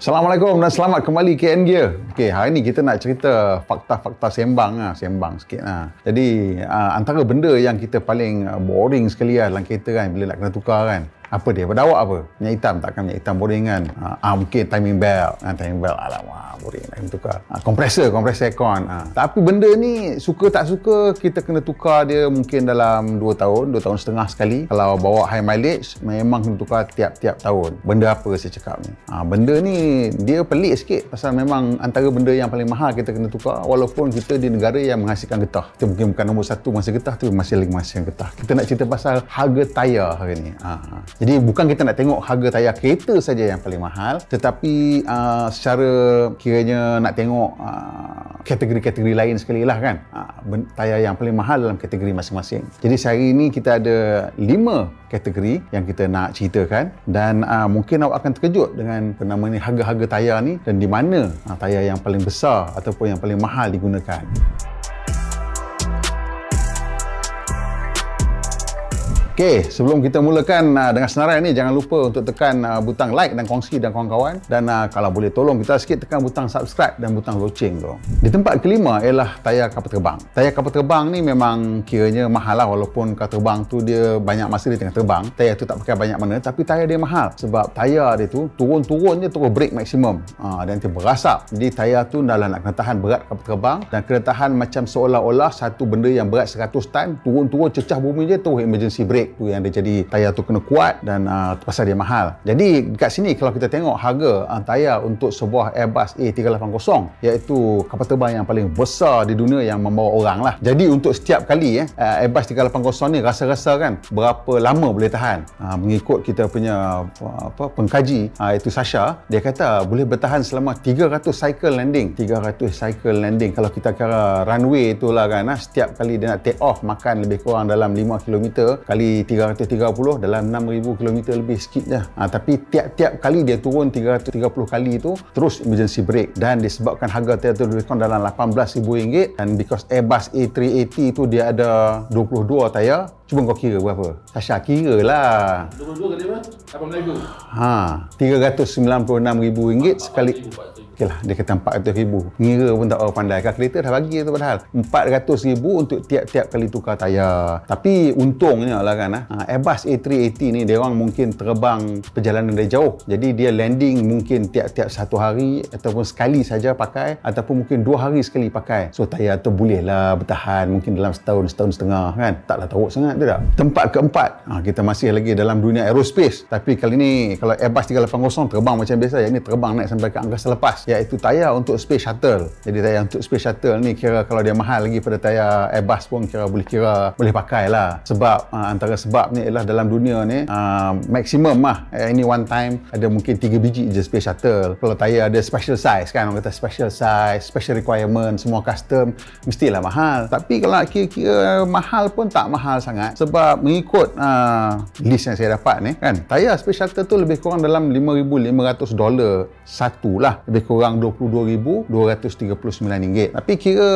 Assalamualaikum dan selamat kembali ke KN Gear. Okey, hari ni kita nak cerita fakta-fakta sembang sikit lah. Jadi antara benda yang kita paling boring sekali lah dalam kereta kan, bila nak kena tukar kan. Apa dia? Pada awak apa? Minyak hitam, takkan minyak hitam boring kan? Mungkin timing belt. Timing belt, alamak, boring nak kena tukar. Kompresor aircon. Tapi benda ni, suka tak suka, kita kena tukar dia mungkin dalam 2 tahun setengah sekali. Kalau bawa high mileage, memang kena tukar tiap-tiap tahun. Benda apa saya cakap ni? Benda ni, dia pelik sikit. Pasal memang antara benda yang paling mahal kita kena tukar, walaupun kita di negara yang menghasilkan getah. Kita mungkin bukan nombor 1 menghasilkan getah, tapi masih lagi menghasilkan getah. Kita nak cerita pasal harga tayar hari ni. Jadi bukan kita nak tengok harga tayar kereta saja yang paling mahal, tetapi secara kiranya nak tengok kategori-kategori lain sekali lah kan, tayar yang paling mahal dalam kategori masing-masing. Jadi sehari ini kita ada 5 kategori yang kita nak ceritakan, dan mungkin awak akan terkejut dengan penama ni, harga-harga tayar ni, dan di mana tayar yang paling besar ataupun yang paling mahal digunakan. Okey, sebelum kita mulakan dengan senarai ni, jangan lupa untuk tekan butang like dan kongsi dan kawan-kawan, dan kalau boleh tolong kita sikit tekan butang subscribe dan butang loceng tu. Di tempat kelima ialah tayar kapal terbang. Tayar kapal terbang ni memang kiranya mahal lah, walaupun kapal terbang tu dia banyak masa dia tengah terbang. Tayar tu tak pakai banyak mana, tapi tayar dia mahal sebab tayar dia tu turun je terus brake maksimum, dan dia berasap. Jadi tayar tu dah nak kena tahan berat kapal terbang, dan kena tahan macam seolah-olah satu benda yang berat 100 tan turun cecah bumi je, terus emergency brake tu yang dia jadi tayar tu kena kuat, dan pasal dia mahal. Jadi dekat sini kalau kita tengok harga tayar untuk sebuah Airbus A380, iaitu kapal terbang yang paling besar di dunia yang membawa orang lah. Jadi untuk setiap kali Airbus 380 ni rasa-rasa kan berapa lama boleh tahan. Mengikut kita punya pengkaji itu Sasha, dia kata boleh bertahan selama 300 cycle landing. 300 cycle landing kalau kita kira runway itulah kan, setiap kali dia nak take off makan lebih kurang dalam 5 km kali 330 dalam 6,000 km lebih sikit je. Tapi tiap-tiap kali dia turun 330 kali tu terus emergency brake, dan disebabkan harga tayar tu lebih kurang dalam RM18,000, dan because Airbus A380 tu dia ada 22 tayar. Cuba kau kira berapa? Sasha, kira lah. 22 kali berapa? RM396,000 sekali. Okey lah, dia kata 400,000. Ngira pun tak orang pandai. Kalkulator dah bagi tu padahal. 400,000 untuk tiap-tiap kali tukar tayar. Tapi untungnya lah kan, Airbus A380 ni dia orang mungkin terbang perjalanan dari jauh. Jadi dia landing mungkin tiap-tiap 1 hari ataupun sekali saja pakai, ataupun mungkin 2 hari sekali pakai. So tayar tu bolehlah bertahan mungkin dalam setahun setengah kan. Taklah teruk sangat tu tak. Tempat keempat, kita masih lagi dalam dunia aerospace, tapi kali ni kalau Airbus 380 terbang macam biasa, yang ni terbang naik sampai ke angkasa lepas, iaitu tayar untuk space shuttle. Jadi tayar untuk space shuttle ni kira kalau dia mahal lagi pada tayar Airbus pun boleh pakai lah. Sebab antara sebabnya ialah dalam dunia ni maksimum ini one time ada mungkin 3 biji je space shuttle. Kalau tayar ada special size kan, orang kata special size, special requirement, semua custom, mestilah mahal. Tapi kalau kira-kira mahal pun tak mahal sangat, sebab mengikut list yang saya dapat ni kan, tayar space shuttle tu lebih kurang dalam $5,500 satu lah, lebih kurang RM22,239. Tapi kira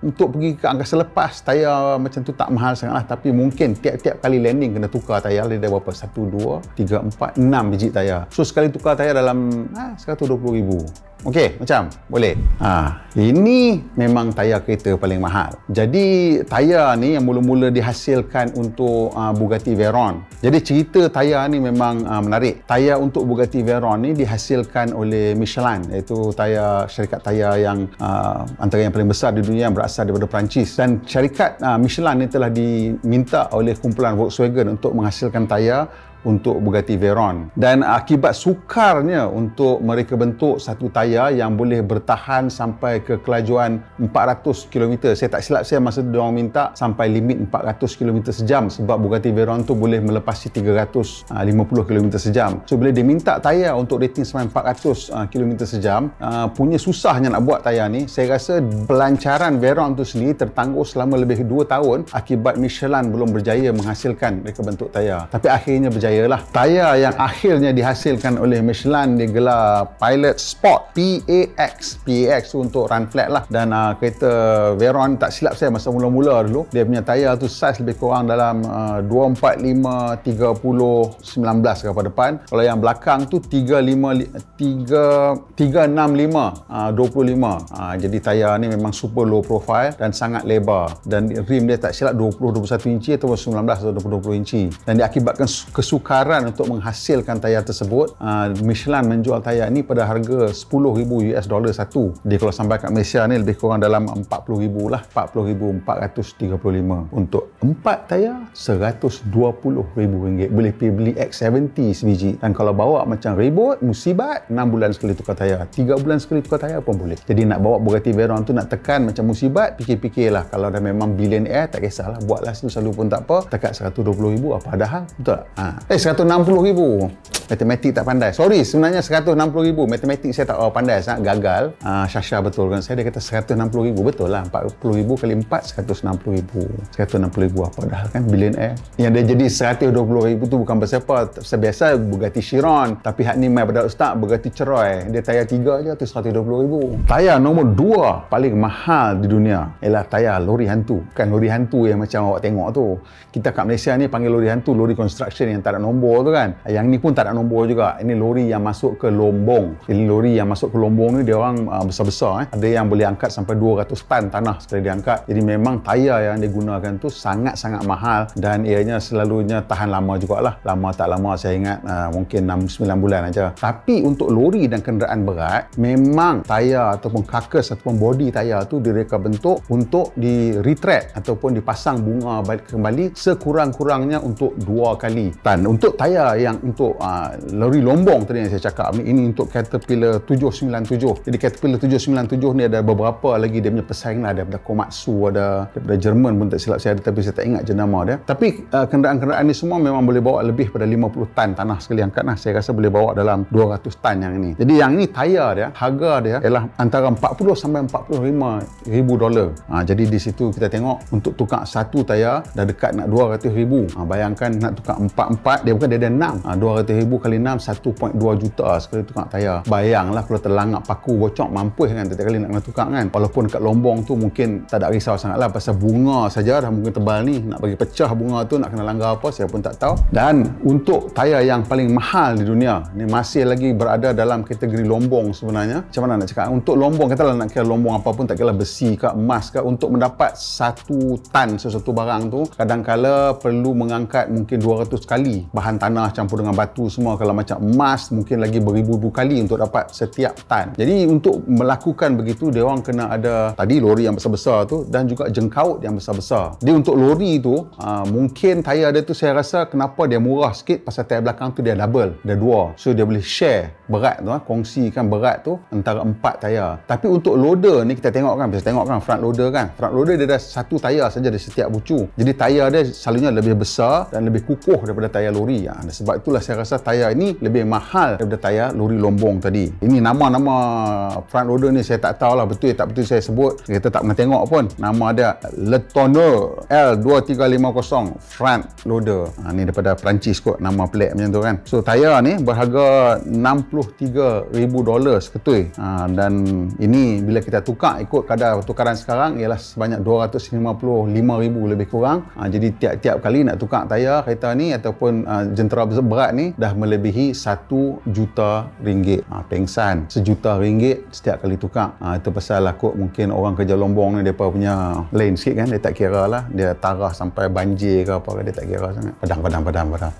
untuk pergi ke angkasa lepas, tayar macam tu tak mahal sangat lah. Tapi mungkin tiap-tiap kali landing kena tukar tayar. Dia ada berapa? 1, 2, 3, 4, 6 biji tayar. So sekali tukar tayar dalam $120,000. Okey, macam boleh. Ini memang tayar kereta paling mahal. Jadi tayar ni yang mula-mula dihasilkan untuk Bugatti Veyron. Jadi cerita tayar ni memang menarik. Tayar untuk Bugatti Veyron ni dihasilkan oleh Michelin, iaitu syarikat tayar yang antara yang paling besar di dunia, yang berasal daripada Perancis. Dan syarikat Michelin ni telah diminta oleh kumpulan Volkswagen untuk menghasilkan tayar untuk Bugatti Veyron, dan akibat sukarnya untuk mereka bentuk satu tayar yang boleh bertahan sampai ke kelajuan 400 km. Saya tak silap saya masa diorang minta sampai limit 400 km sejam, sebab Bugatti Veyron tu boleh melepasi 350 km sejam. So bila dia minta tayar untuk rating sampai 400 km sejam, punya susahnya nak buat tayar ni. Saya rasa pelancaran Veyron tu sendiri tertangguh selama lebih 2 tahun akibat Michelin belum berjaya menghasilkan mereka bentuk tayar. Tapi akhirnya berjaya tayar lah. Tayar yang akhirnya dihasilkan oleh Michelin digelar Pilot Sport PAX. PAX tu untuk run flat lah. Dan kereta Veyron, tak silap saya masa mula-mula dulu, dia punya tayar tu saiz lebih kurang dalam 245 30 19 ke depan. Kalau yang belakang tu 365 25. Jadi tayar ni memang super low profile dan sangat lebar, dan rim dia tak silap 20-21 inci atau 19 atau 20 inci, dan diakibatkan kesukaran untuk menghasilkan tayar tersebut, Michelin menjual tayar ni pada harga $10,000 satu. Jadi kalau sampai kat Malaysia ni lebih kurang dalam 40,000 lah, 40,435 untuk 4 tayar, RM120,000. Boleh pergi beli X70 sebiji. Dan kalau bawa macam ribut, musibat, 6 bulan sekali tukar tayar, 3 bulan sekali tukar tayar pun boleh. Jadi nak bawa Bugatti Veyron tu nak tekan macam musibat, fikir-fikirlah. Kalau dah memang billionaire, tak kisahlah, buatlah selalu pun tak apa. Tekat 120,000 apa dah hal, betul tak? 160,000. Matematik tak pandai. Sorry, sebenarnya 160,000. Matematik saya tak pandai, sangat gagal. Syasha betul kan saya, dia kata 160,000. Betul lah, 40,000 kali 4, 160,000. 160,000 apa dah kan, billionaire. Yang dia jadi 120,000 tu bukan pasal apa. Biasa Bugatti Chiron, tapi hak ni mai pada ustaz Bugatti Cheroy. Dia tayar 3 je tu 120,000. Tayar nombor 2 paling mahal di dunia ialah tayar lori hantu. Bukan lori hantu yang macam awak tengok tu. Kita kat Malaysia ni panggil lori hantu, lori construction yang tak ada nombor tu kan. Yang ni pun tak ada nombor juga. Ini lori yang masuk ke lombong. Jadi lori yang masuk ke lombong ni dia orang besar-besar. Ada yang boleh angkat sampai 200 tan tanah sekali diangkat. Jadi memang tayar yang digunakan tu sangat-sangat mahal, dan ianya selalunya tahan lama jugalah. Lama tak lama saya ingat mungkin 6-9 bulan aja. Tapi untuk lori dan kenderaan berat, memang tayar ataupun karkas ataupun body tayar tu direka bentuk untuk di retread ataupun dipasang bunga balik kembali sekurang-kurangnya untuk 2 kali tan. Untuk tayar yang untuk lori lombong tadi yang saya cakap ni, ini untuk Caterpillar 797. Jadi Caterpillar 797 ni ada beberapa lagi dia punya pesaing lah, daripada Komatsu, ada daripada Jerman pun tak silap saya ada, tapi saya tak ingat jenama dia. Tapi kenderaan-kenderaan ni semua memang boleh bawa lebih pada 50 tan tanah sekali angkat lah. Saya rasa boleh bawa dalam 200 tan yang ini. Jadi yang ni tayar dia, harga dia ialah antara 40 sampai 45 ribu dolar. Jadi di situ kita tengok untuk tukar satu tayar dah dekat nak 200 ribu. Bayangkan nak tukar 4 dia bukan, dia ada 6. 200 ribu kali 6 1.2 juta sekali tukar tayar. Bayanglah kalau terlangap paku bocok, mampus kan setiap kali nak kena tukar kan. Walaupun kat Lombong tu mungkin tak ada risau sangat lah, pasal bunga saja dah mungkin tebal ni, nak bagi pecah bunga tu nak kena langgar apa saya pun tak tahu. Dan untuk tayar yang paling mahal di dunia ni masih lagi berada dalam kategori Lombong sebenarnya. Macam mana nak cakap, untuk Lombong katalah nak kira Lombong apa pun, tak kira besi ke emas ke, untuk mendapat 1 tan sesuatu barang tu kadang-kala perlu mengangkat mungkin 200 kali bahan tanah campur dengan batu semua. Kalau macam emas mungkin lagi beribu-ribu kali untuk dapat setiap tan. Jadi untuk melakukan begitu dia orang kena ada tadi lori yang besar-besar tu dan juga jengkaut yang besar-besar. Dia untuk lori tu mungkin tayar dia tu saya rasa kenapa dia murah sikit, pasal tayar belakang tu dia double, dia 2. So dia boleh share berat tu, kongsikan berat tu antara 4 tayar. Tapi untuk loader ni kita tengok kan, bisa tengok kan front loader kan. Front loader dia dah 1 tayar saja di setiap bucu. Jadi tayar dia selalunya lebih besar dan lebih kukuh daripada tayar lori. Sebab itulah saya rasa tayar ini lebih mahal daripada tayar lori Lombong tadi. Ini nama-nama front loader ni saya tak tahulah betul tak betul saya sebut. Kita tak pernah tengok pun. Nama dia Letourneau L2350 front loader. Ni daripada Perancis kot, nama pelik macam tu kan. So tayar ni berharga $63,000 seketui. Dan ini bila kita tukar ikut kadar tukaran sekarang ialah sebanyak 255,000 lebih kurang. Jadi tiap-tiap kali nak tukar tayar kereta ni ataupun jentera berat ni dah melebihi RM1,000,000. Pengsan RM1,000,000 setiap kali tukar. Itu pasal lah kot mungkin orang kerja Lombong ni mereka punya lain sikit kan, dia tak kira lah dia tarah sampai banjir ke apa, dia tak kira sangat. Padang.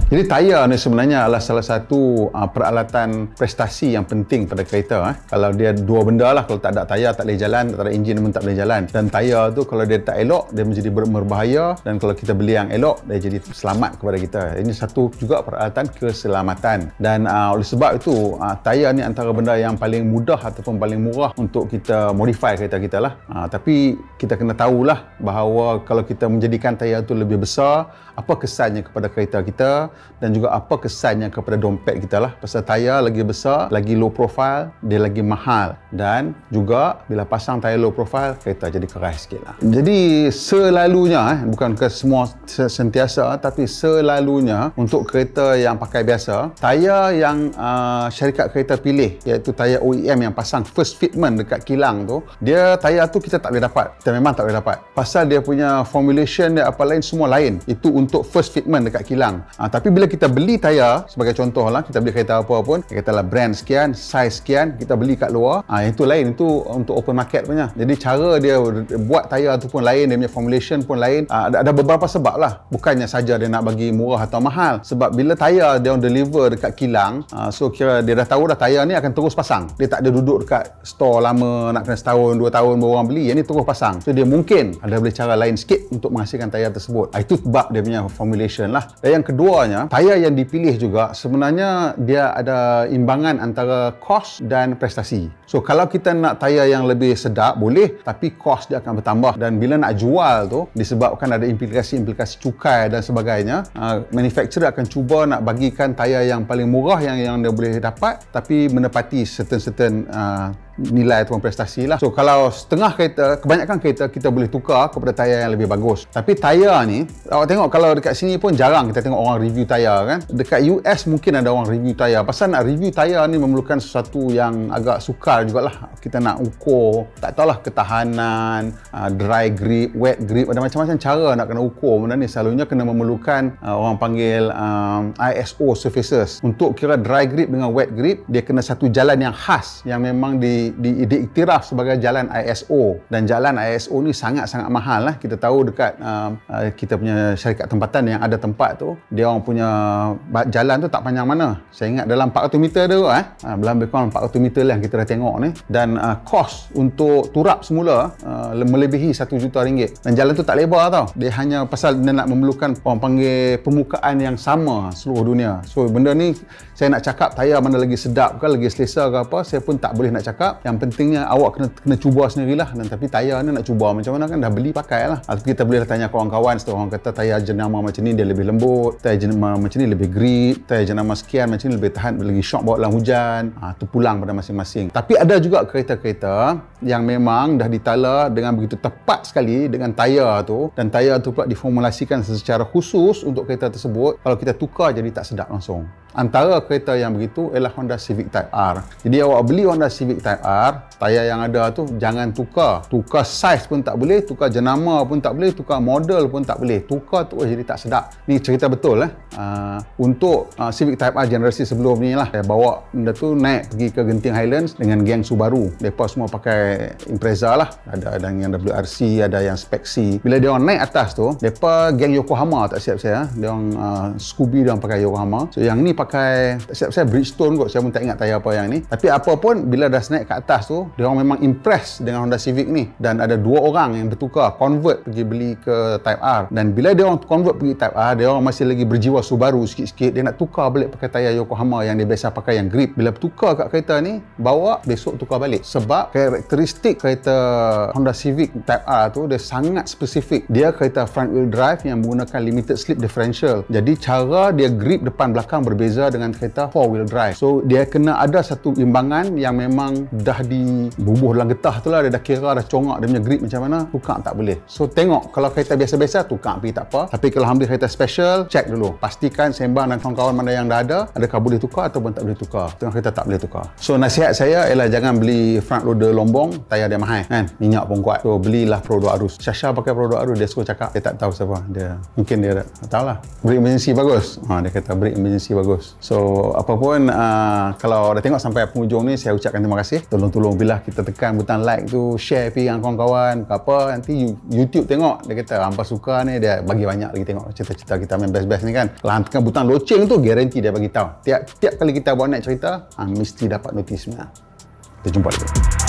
Jadi tayar ni sebenarnya adalah salah satu peralatan prestasi yang penting pada kereta. Kalau dia dua benda lah, kalau tak ada tayar tak boleh jalan, tak ada enjin pun tak boleh jalan. Dan tayar tu kalau dia tak elok, dia menjadi berbahaya, dan kalau kita beli yang elok, dia jadi selamat kepada kita. Ini satu juga peralatan keselamatan. Dan oleh sebab itu, tayar ni antara benda yang paling mudah ataupun paling murah untuk kita modify kereta kita lah. Tapi kita kena tahulah bahawa kalau kita menjadikan tayar tu lebih besar, apa kesannya kepada kereta kita, kita dan juga apa kesannya kepada dompet kita lah. Pasal tayar lagi besar, lagi low profile, dia lagi mahal, dan juga bila pasang tayar low profile, kereta jadi keras sikit lah. Jadi selalunya, bukan ke semua sentiasa, tapi selalunya untuk kereta yang pakai biasa, tayar yang syarikat kereta pilih, iaitu tayar OEM yang pasang first fitment dekat kilang tu, dia tayar tu kita tak boleh dapat. Kita memang tak boleh dapat. Pasal dia punya formulation dia apa lain, semua lain. Itu untuk first fitment dekat kilang. Tapi bila kita beli tayar, sebagai contoh lah, kita beli kereta apa pun, katalah brand sekian, size sekian, kita beli kat luar, itu lain. Itu untuk open market punya. Jadi cara dia buat tayar tu pun lain, dia punya formulation pun lain. Ada beberapa sebab lah. Bukannya saja dia nak bagi murah atau mahal. Sebab bila tayar dia deliver dekat kilang, so kira dia dah tahu dah tayar ni akan terus pasang. Dia tak ada duduk dekat store lama, nak kena setahun, 2 tahun baru orang beli. Yang ni terus pasang. So dia mungkin ada boleh cara lain sikit untuk menghasilkan tayar tersebut. Itu sebab dia punya formulation lah. Dan yang keduanya, tayar yang dipilih juga sebenarnya dia ada imbangan antara kos dan prestasi. So kalau kita nak tayar yang lebih sedap, boleh, tapi kos dia akan bertambah. Dan bila nak jual tu, disebabkan ada implikasi-implikasi cukai dan sebagainya, manufacturer akan cuba nak bagikan tayar yang paling murah yang dia boleh dapat, tapi menepati certain nilai ataupun prestasi lah. So kalau setengah kereta, kebanyakan kereta kita boleh tukar kepada tayar yang lebih bagus. Tapi tayar ni, awak tengok kalau dekat sini pun jarang kita tengok orang review tayar kan. Dekat US mungkin ada orang review tayar. Pasal nak review tayar ni memerlukan sesuatu yang agak sukar jugalah. Kita nak ukur, tak tahulah ketahanan, dry grip, wet grip, ada macam-macam cara nak kena ukur. Benda ni selalunya kena memerlukan orang panggil ISO surfaces. Untuk kira dry grip dengan wet grip, dia kena satu jalan yang khas yang memang diiktiraf sebagai jalan ISO, dan jalan ISO ni sangat-sangat mahal lah. Kita tahu dekat kita punya syarikat tempatan yang ada tempat tu, dia orang punya jalan tu tak panjang mana. Saya ingat dalam 400 meter tu lebih kurang 400 meter lah yang kita dah tengok ni, dan kos untuk turap semula melebihi RM1 juta, dan jalan tu tak lebar tau. Dia hanya pasal dia nak memerlukan orang panggil permukaan yang sama seluruh dunia. So benda ni saya nak cakap tayar mana lagi sedap ke, lagi selesa ke apa, saya pun tak boleh nak cakap. Yang pentingnya awak kena cuba sendirilah. Dan tapi tayar ni nak cuba macam mana kan, dah beli pakai lah. Atau kita boleh tanya kawan-kawan, setelah orang kata tayar jenama macam ni dia lebih lembut, tayar jenama macam ni lebih grip, tayar jenama sekian macam ni lebih tahan, lagi shock bawa dalam hujan. Tu pulang pada masing-masing. Tapi ada juga kereta-kereta yang memang dah ditala dengan begitu tepat sekali dengan tayar tu, dan tayar tu pula diformulasikan secara khusus untuk kereta tersebut. Kalau kita tukar jadi tak sedap langsung. Antara kereta yang begitu ialah Honda Civic Type R. Jadi awak beli Honda Civic Type R, tayar yang ada tu jangan tukar. Tukar size pun tak boleh, tukar jenama pun tak boleh, tukar model pun tak boleh. Tukar tu jadi tak sedap. Ni cerita betul untuk Civic Type R generasi sebelum ni lah. Saya bawa benda tu naik pergi ke Genting Highlands dengan geng Subaru. Mereka semua pakai Impreza lah. Ada yang WRC, ada yang Spec C. Bila dia orang naik atas tu, mereka geng Yokohama, tak siap saya. Dia orang Scooby, dia orang pakai Yokohama. So yang ni pakai, tak siap saya Bridgestone kot. Saya pun tak ingat tayar apa yang ni. Tapi apa pun, bila dah naik ke atas tu, dia orang memang impress dengan Honda Civic ni. Dan ada 2 orang yang bertukar, convert pergi beli ke Type R. Dan bila dia orang convert pergi Type R, dia orang masih lagi berjiwa Subaru sikit-sikit. Dia nak tukar balik pakai tayar Yokohama yang dia biasa pakai yang grip. Bila bertukar kat kereta ni, bawa besok tukar balik. Sebab karakteristik kereta Honda Civic Type R tu dia sangat spesifik. Dia kereta front wheel drive yang menggunakan limited slip differential. Jadi cara dia grip depan belakang berbeza dengan kereta 4-wheel drive. So dia kena ada satu imbangan yang memang dah dibubuh dalam getah tu lah. Dia dah kira, dah congak dia punya grip macam mana, tukar tak boleh. So tengok, kalau kereta biasa-biasa tukar pergi tak apa. Tapi kalau ambil kereta special, check dulu, pastikan sembang dan kawan-kawan mana yang dah ada, adakah boleh tukar ataupun tak boleh tukar. Tengok kereta tak boleh tukar. So nasihat saya ialah jangan beli front loader lombong, tayar dia mahal kan, minyak pun kuat. So belilah Pro 2 Arus. Syasha pakai Pro 2 Arus, dia suka cakap, dia tak tahu siapa dia, mungkin dia tak tahulah, brake emergency bagus. Dia kata brake emergency bagus. So apapun, kalau dah tengok sampai penghujung ni, saya ucapkan terima kasih. Tolong-tolong bila kita tekan butang like tu, share pergi dengan kawan-kawan apa, nanti YouTube tengok, dia kata hampa suka ni, dia bagi banyak lagi tengok cerita-cerita kita main best-best ni kan. Kalau tekan butang loceng tu, guarantee dia bagi tahu. Tiap kali kita buat naik cerita, mesti dapat notis. Kita jumpa lagi.